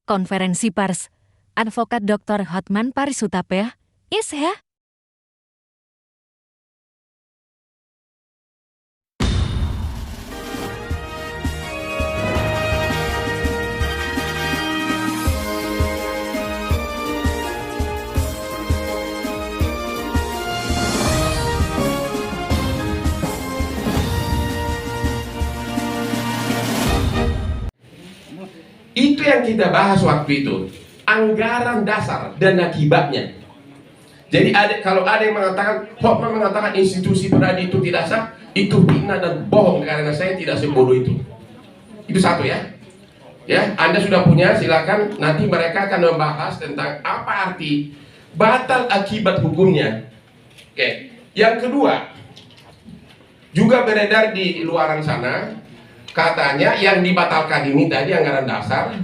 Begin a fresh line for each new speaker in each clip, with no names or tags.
Konferensi pers, Advokat Dr. Hotman Paris Hutapea, ya?
Itu yang kita bahas waktu itu, anggaran dasar dan akibatnya. Jadi kalau ada yang mengatakan, Hotman mengatakan institusi peradi itu tidak sah, itu fitnah dan bohong, karena saya tidak sebodoh itu. Itu satu ya. Ya, Anda sudah punya, silakan nanti mereka akan membahas tentang apa arti batal akibat hukumnya. Oke. Yang kedua, juga beredar di luaran sana, katanya yang dibatalkan ini tadi anggaran dasar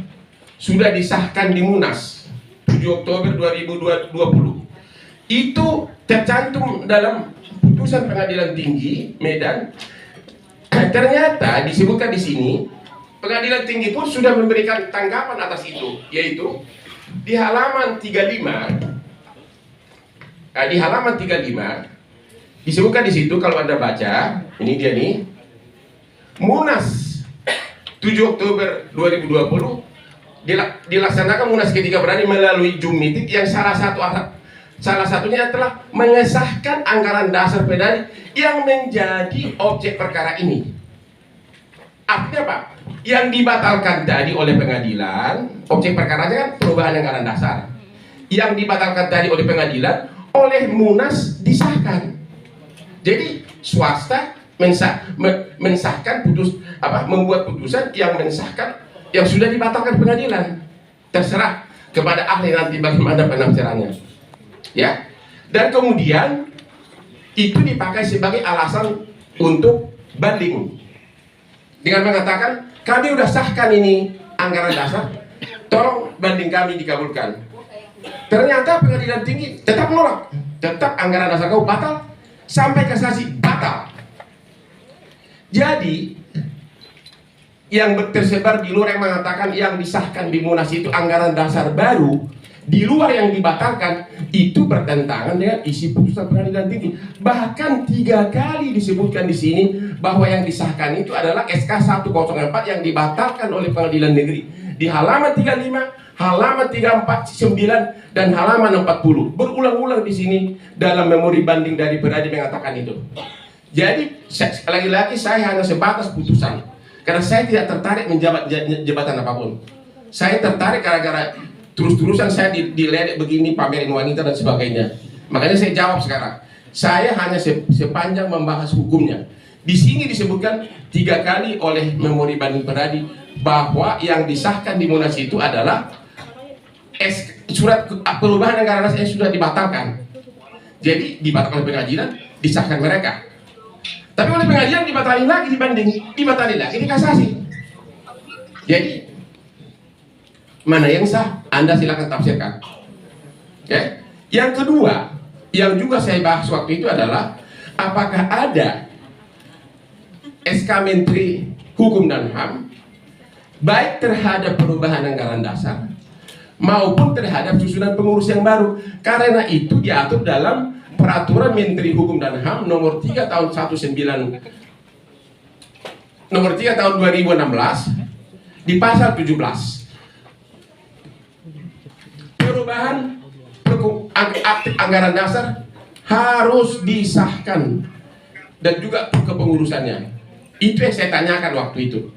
sudah disahkan di Munas 7 Oktober 2020. Itu tercantum dalam putusan Pengadilan Tinggi Medan. Ternyata disebutkan di sini Pengadilan Tinggi pun sudah memberikan tanggapan atas itu, yaitu di halaman 35. Di halaman 35 disebutkan di situ, kalau Anda baca, ini dia nih. Munas 7 Oktober 2020 dilaksanakan Munas ketiga berani melalui Zoom meeting yang salah satunya adalah mengesahkan anggaran dasar PDADI yang menjadi objek perkara ini. Artinya apa? Yang dibatalkan tadi oleh pengadilan, objek perkaranya kan perubahan anggaran dasar. Yang dibatalkan tadi oleh pengadilan, oleh Munas disahkan. Jadi swasta mensahkan membuat putusan yang mensahkan yang sudah dibatalkan pengadilan. Terserah kepada ahli nanti bagaimana penafsirannya. Ya. Dan kemudian itu dipakai sebagai alasan untuk banding. Dengan mengatakan, kami sudah sahkan ini anggaran dasar, tolong banding kami dikabulkan. Ternyata Pengadilan Tinggi tetap menolak. Tetap anggaran dasar kau batal, sampai kasasi batal. Jadi yang tersebar di luar yang mengatakan yang disahkan di Munas itu anggaran dasar baru, di luar yang dibatalkan, itu bertentangan dengan isi putusan Pengadilan Tinggi. Bahkan 3 kali disebutkan di sini bahwa yang disahkan itu adalah SK 104 yang dibatalkan oleh Pengadilan Negeri. Di halaman 35, halaman 349 dan halaman 40 berulang-ulang di sini dalam memori banding dari Peradi mengatakan itu. Jadi lagi-lagi saya hanya sebatas putusan, karena saya tidak tertarik menjabat jabatan apapun. Saya tertarik gara-gara terus-terusan saya diledek begini, pamerin wanita dan sebagainya. Makanya saya jawab sekarang. Saya hanya sepanjang membahas hukumnya. Di sini disebutkan 3 kali oleh memori banding Peradi bahwa yang disahkan di Munas itu adalah surat perubahan anggaran dasar yang sudah dibatalkan. Jadi dibatalkan oleh pengadilan, disahkan mereka. Tapi oleh pengadilan dibatalin lagi, dibatalin lagi, dikasasi. Jadi mana yang sah? Anda silakan tafsirkan. Ya. Yang kedua, yang juga saya bahas waktu itu adalah apakah ada SK Menteri Hukum dan HAM baik terhadap perubahan anggaran dasar maupun terhadap susunan pengurus yang baru, karena itu diatur dalam Peraturan Menteri Hukum dan HAM nomor 3 tahun 2016 di pasal 17. Perubahan anggaran dasar harus disahkan dan juga kepengurusannya. Itu yang saya tanyakan waktu itu.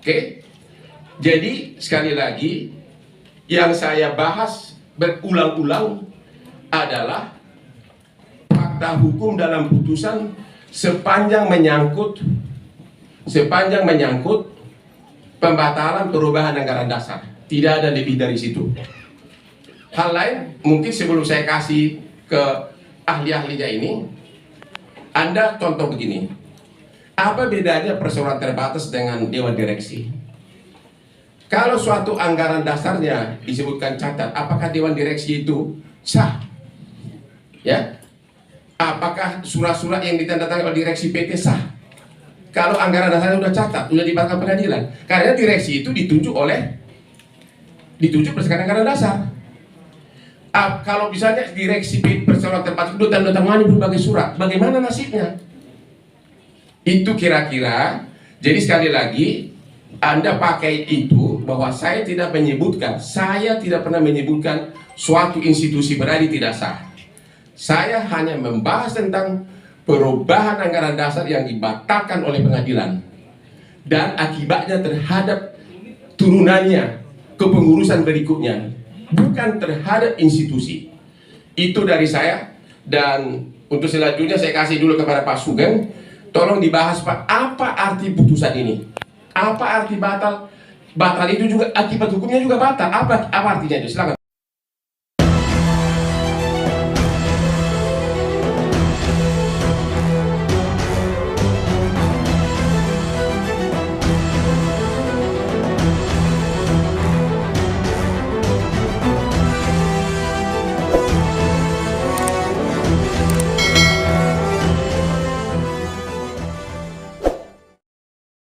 Oke. Jadi sekali lagi yang saya bahas berulang-ulang adalah fakta hukum dalam putusan sepanjang menyangkut pembatalan perubahan anggaran dasar. Tidak ada lebih dari situ. Hal lain mungkin sebelum saya kasih ke ahli-ahlinya ini, Anda contoh begini. Apa bedanya perseroan terbatas dengan dewan direksi? Kalau suatu anggaran dasarnya disebutkan catat, apakah dewan direksi itu sah? Ya? Apakah surat-surat yang ditandatangani oleh direksi PT sah? Kalau anggaran dasarnya sudah catat, sudah dibatalkan pengadilan. Karena direksi itu ditunjuk oleh dituju berdasarkan anggaran dasar. Kalau misalnya direksi perseroan tempat duduk dan tangani berbagai surat, bagaimana nasibnya? Itu kira-kira. Jadi sekali lagi, Anda pakai itu bahwa saya tidak pernah menyebutkan suatu institusi beradi tidak sah. Saya hanya membahas tentang perubahan anggaran dasar yang dibatalkan oleh pengadilan dan akibatnya terhadap turunannya kepengurusan berikutnya, bukan terhadap institusi. Itu dari saya. Dan untuk selanjutnya saya kasih dulu kepada Pak Sugeng. Tolong dibahas Pak, apa arti putusan ini? Apa arti batal? Batal itu juga akibat hukumnya juga batal. Apa artinya itu? Silakan.